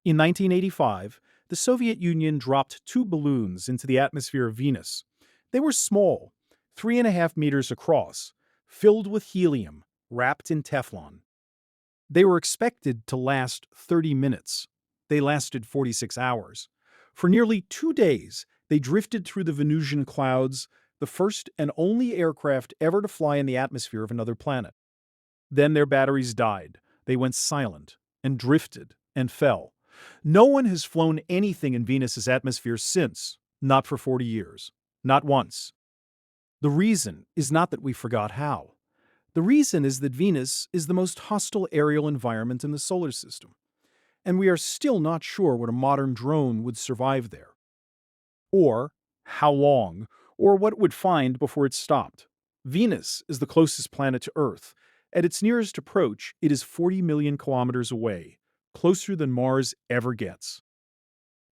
In 1985, the Soviet Union dropped two balloons into the atmosphere of Venus. They were small, 3.5 meters across, filled with helium, wrapped in Teflon. They were expected to last 30 minutes. They lasted 46 hours. For nearly 2 days, they drifted through the Venusian clouds, the first and only aircraft ever to fly in the atmosphere of another planet. Then their batteries died. They went silent and drifted and fell. No one has flown anything in Venus's atmosphere since, not for 40 years. Not once. The reason is not that we forgot how. The reason is that Venus is the most hostile aerial environment in the solar system, and we are still not sure what a modern drone would survive there, or how long, or what it would find before it stopped. Venus is the closest planet to Earth. At its nearest approach, it is 40 million kilometers away, closer than Mars ever gets.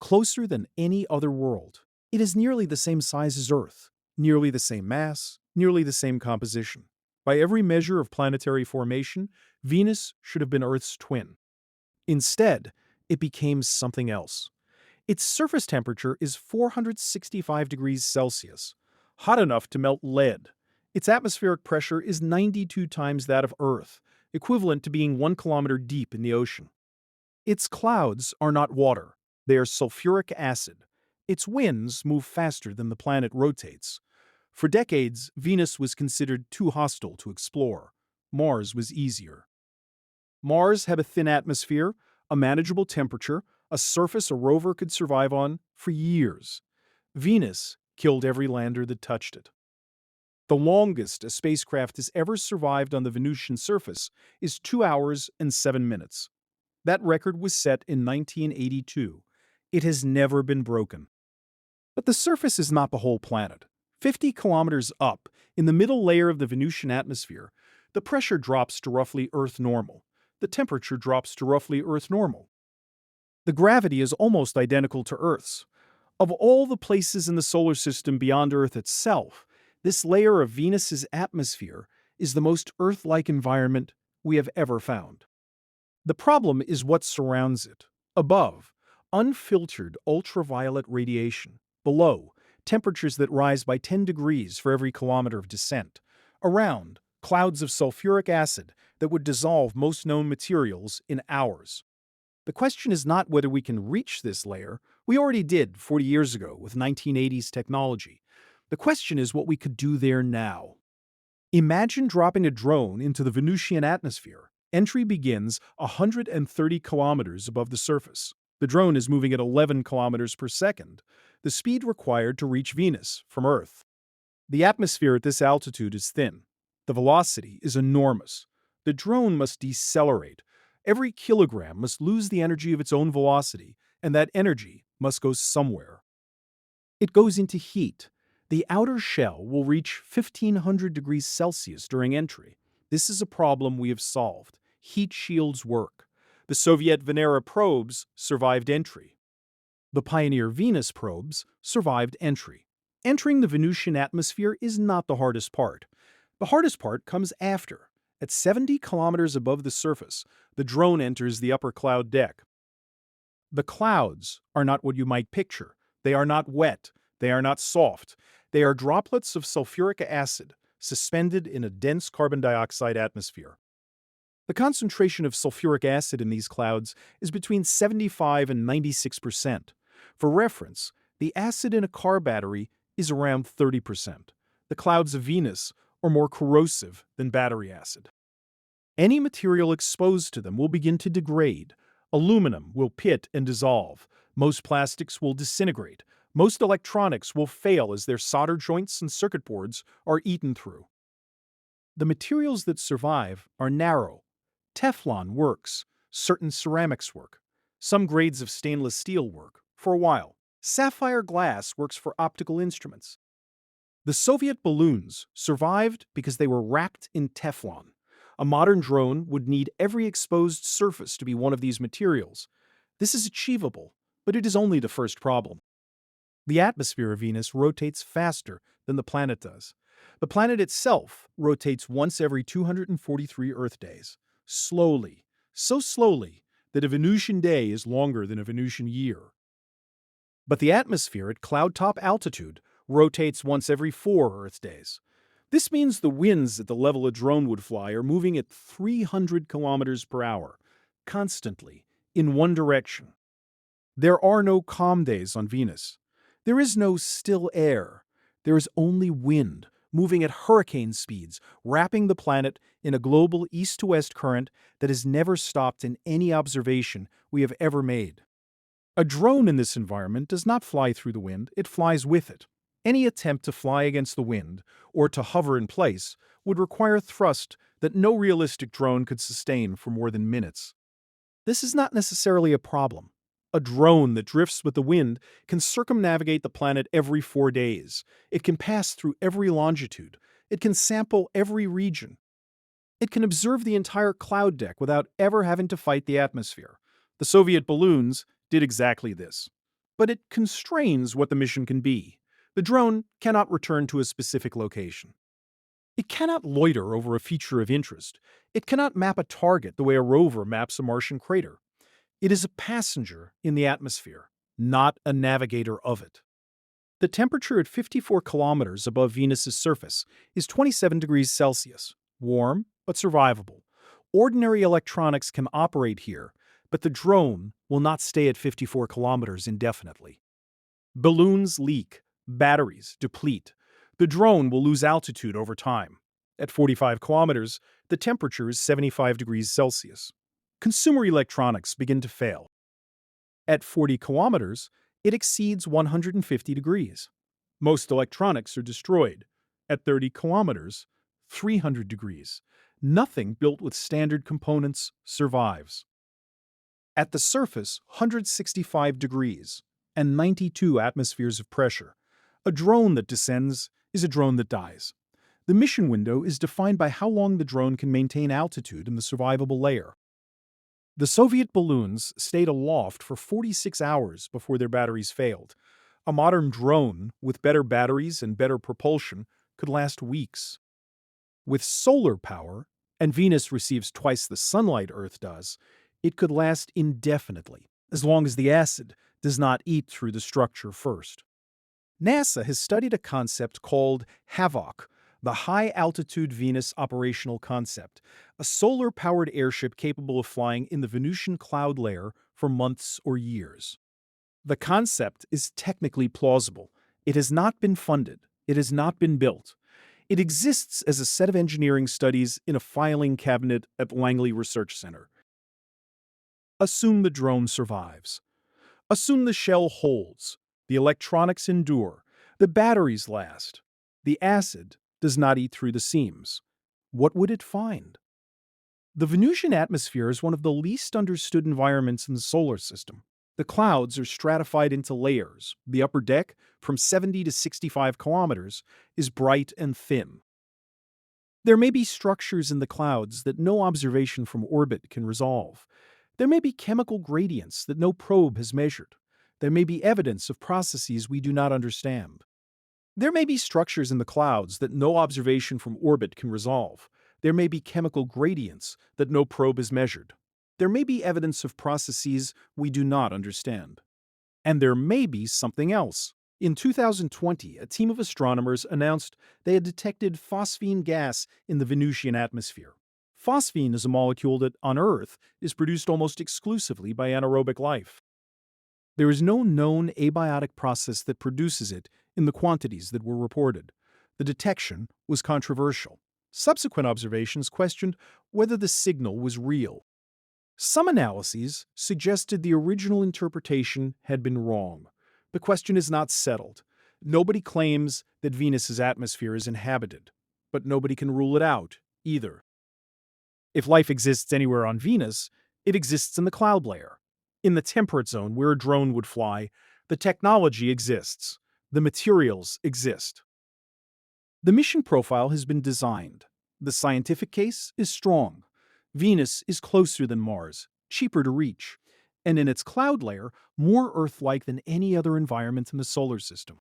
Closer than any other world. It is nearly the same size as Earth, nearly the same mass, nearly the same composition. By every measure of planetary formation, Venus should have been Earth's twin. Instead, it became something else. Its surface temperature is 465 degrees Celsius, hot enough to melt lead. Its atmospheric pressure is 92 times that of Earth, equivalent to being 1 kilometer deep in the ocean. Its clouds are not water, they are sulfuric acid. Its winds move faster than the planet rotates. For decades, Venus was considered too hostile to explore. Mars was easier. Mars had a thin atmosphere, a manageable temperature, a surface a rover could survive on for years. Venus killed every lander that touched it. The longest a spacecraft has ever survived on the Venusian surface is 2 hours and 7 minutes. That record was set in 1982. It has never been broken. But the surface is not the whole planet. 50 kilometers up, in the middle layer of the Venusian atmosphere, the pressure drops to roughly Earth normal. The temperature drops to roughly Earth normal. The gravity is almost identical to Earth's. Of all the places in the solar system beyond Earth itself, this layer of Venus's atmosphere is the most Earth-like environment we have ever found. The problem is what surrounds it. Above, unfiltered ultraviolet radiation. Below, temperatures that rise by 10 degrees for every kilometer of descent. Around, clouds of sulfuric acid that would dissolve most known materials in hours. The question is not whether we can reach this layer. We already did 40 years ago with 1980s technology. The question is what we could do there now. Imagine dropping a drone into the Venusian atmosphere. Entry begins 130 kilometers above the surface. The drone is moving at 11 kilometers per second, the speed required to reach Venus from Earth. The atmosphere at this altitude is thin. The velocity is enormous. The drone must decelerate. Every kilogram must lose the energy of its own velocity, and that energy must go somewhere. It goes into heat. The outer shell will reach 1500 degrees Celsius during entry. This is a problem we have solved. Heat shields work. The Soviet Venera probes survived entry. The Pioneer Venus probes survived entry. Entering the Venusian atmosphere is not the hardest part. The hardest part comes after. At 70 kilometers above the surface, the drone enters the upper cloud deck. The clouds are not what you might picture. They are not wet. They are not soft. They are droplets of sulfuric acid suspended in a dense carbon dioxide atmosphere. The concentration of sulfuric acid in these clouds is between 75 and 96%. For reference, the acid in a car battery is around 30%. The clouds of Venus are more corrosive than battery acid. Any material exposed to them will begin to degrade. Aluminum will pit and dissolve. Most plastics will disintegrate. Most electronics will fail as their solder joints and circuit boards are eaten through. The materials that survive are narrow. Teflon works. Certain ceramics work. Some grades of stainless steel work, for a while. Sapphire glass works for optical instruments. The Soviet balloons survived because they were wrapped in Teflon. A modern drone would need every exposed surface to be one of these materials. This is achievable, but it is only the first problem. The atmosphere of Venus rotates faster than the planet does. The planet itself rotates once every 243 Earth days. Slowly, so slowly that a Venusian day is longer than a Venusian year. But the atmosphere at cloud-top altitude rotates once every 4 Earth days. This means the winds at the level a drone would fly are moving at 300 kilometers per hour, constantly, in one direction. There are no calm days on Venus. There is no still air. There is only wind, moving at hurricane speeds, wrapping the planet in a global east-to-west current that has never stopped in any observation we have ever made. A drone in this environment does not fly through the wind, it flies with it. Any attempt to fly against the wind, or to hover in place, would require thrust that no realistic drone could sustain for more than minutes. This is not necessarily a problem. A drone that drifts with the wind can circumnavigate the planet every 4 days. It can pass through every longitude. It can sample every region. It can observe the entire cloud deck without ever having to fight the atmosphere. The Soviet balloons did exactly this. But it constrains what the mission can be. The drone cannot return to a specific location. It cannot loiter over a feature of interest. It cannot map a target the way a rover maps a Martian crater. It is a passenger in the atmosphere, not a navigator of it. The temperature at 54 kilometers above Venus's surface is 27 degrees Celsius, warm but survivable. Ordinary electronics can operate here, but the drone will not stay at 54 kilometers indefinitely. Balloons leak, batteries deplete. The drone will lose altitude over time. At 45 kilometers, the temperature is 75 degrees Celsius. Consumer electronics begin to fail. At 40 kilometers, it exceeds 150 degrees. Most electronics are destroyed. At 30 kilometers, 300 degrees. Nothing built with standard components survives. At the surface, 165 degrees and 92 atmospheres of pressure. A drone that descends is a drone that dies. The mission window is defined by how long the drone can maintain altitude in the survivable layer. The Soviet balloons stayed aloft for 46 hours before their batteries failed. A modern drone with better batteries and better propulsion could last weeks. With solar power, and Venus receives twice the sunlight Earth does, it could last indefinitely, as long as the acid does not eat through the structure first. NASA has studied a concept called HAVOC, the High Altitude Venus Operational Concept, a solar-powered airship capable of flying in the Venusian cloud layer for months or years. The concept is technically plausible. It has not been funded. It has not been built. It exists as a set of engineering studies in a filing cabinet at Langley Research Center. Assume the drone survives. Assume the shell holds. The electronics endure. The batteries last. The acid does not eat through the seams. What would it find? The Venusian atmosphere is one of the least understood environments in the solar system. The clouds are stratified into layers. The upper deck, from 70 to 65 kilometers, is bright and thin. There may be structures in the clouds that no observation from orbit can resolve. There may be chemical gradients that no probe has measured. There may be evidence of processes we do not understand. There may be structures in the clouds that no observation from orbit can resolve. There may be chemical gradients that no probe has measured. There may be evidence of processes we do not understand. And there may be something else. In 2020, a team of astronomers announced they had detected phosphine gas in the Venusian atmosphere. Phosphine is a molecule that, on Earth, is produced almost exclusively by anaerobic life. There is no known abiotic process that produces it in the quantities that were reported. The detection was controversial. Subsequent observations questioned whether the signal was real. Some analyses suggested the original interpretation had been wrong. The question is not settled. Nobody claims that Venus's atmosphere is inhabited, but nobody can rule it out either. If life exists anywhere on Venus, it exists in the cloud layer. In the temperate zone where a drone would fly, the technology exists. The materials exist. The mission profile has been designed. The scientific case is strong. Venus is closer than Mars, cheaper to reach, and in its cloud layer, more Earth-like than any other environment in the solar system.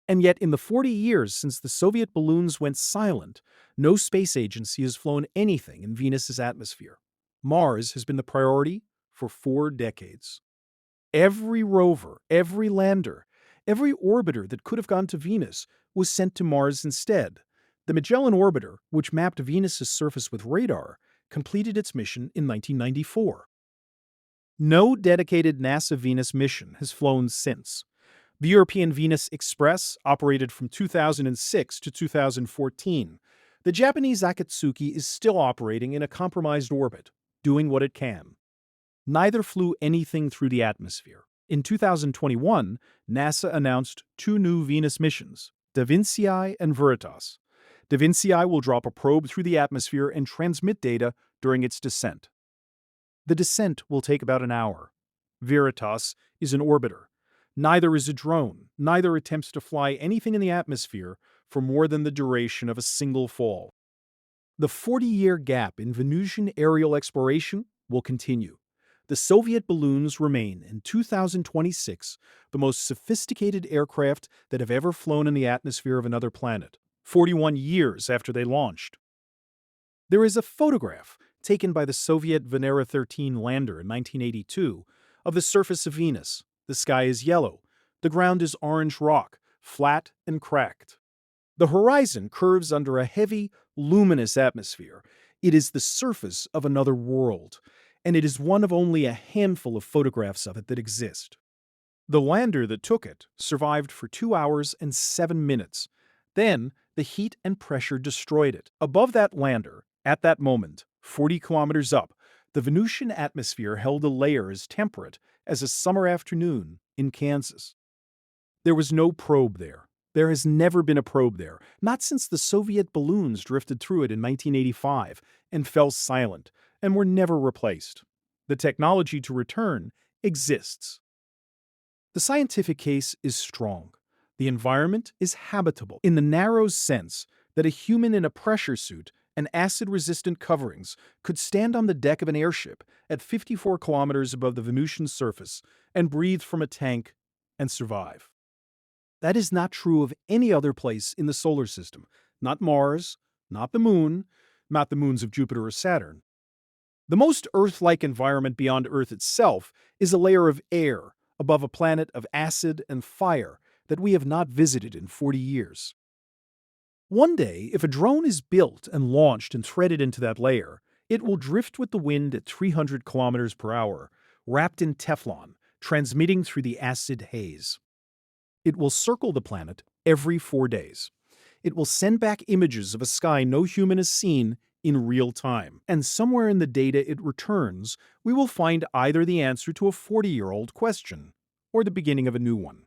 And yet, in the 40 years since the Soviet balloons went silent, no space agency has flown anything in Venus's atmosphere. Mars has been the priority for 4 decades. Every rover, every lander, every orbiter that could have gone to Venus was sent to Mars instead. The Magellan orbiter, which mapped Venus's surface with radar, completed its mission in 1994. No dedicated NASA Venus mission has flown since. The European Venus Express operated from 2006 to 2014. The Japanese Akatsuki is still operating in a compromised orbit, doing what it can. Neither flew anything through the atmosphere. In 2021, NASA announced 2 new Venus missions, Da Vinci and Veritas. Da Vinci will drop a probe through the atmosphere and transmit data during its descent. The descent will take about an hour. Veritas is an orbiter. Neither is a drone. Neither attempts to fly anything in the atmosphere for more than the duration of a single fall. The 40-year gap in Venusian aerial exploration will continue. The Soviet balloons remain, in 2026, the most sophisticated aircraft that have ever flown in the atmosphere of another planet, 41 years after they launched. There is a photograph taken by the Soviet Venera 13 lander in 1982 of the surface of Venus. The sky is yellow. The ground is orange rock, flat and cracked. The horizon curves under a heavy, luminous atmosphere. It is the surface of another world, and it is one of only a handful of photographs of it that exist. The lander that took it survived for 2 hours and 7 minutes. Then, the heat and pressure destroyed it. Above that lander, at that moment, 40 kilometers up, the Venusian atmosphere held a layer as temperate as a summer afternoon in Kansas. There was no probe there. There has never been a probe there, not since the Soviet balloons drifted through it in 1985 and fell silent and were never replaced. The technology to return exists. The scientific case is strong. The environment is habitable in the narrow sense that a human in a pressure suit and acid-resistant coverings could stand on the deck of an airship at 54 kilometers above the Venusian surface and breathe from a tank and survive. That is not true of any other place in the solar system. Not Mars, not the Moon, not the moons of Jupiter or Saturn. The most Earth-like environment beyond Earth itself is a layer of air above a planet of acid and fire that we have not visited in 40 years. One day, if a drone is built and launched and threaded into that layer, it will drift with the wind at 300 kilometers per hour, wrapped in Teflon, transmitting through the acid haze. It will circle the planet every 4 days. It will send back images of a sky no human has seen in real time. And somewhere in the data it returns, we will find either the answer to a 40-year-old question or the beginning of a new one.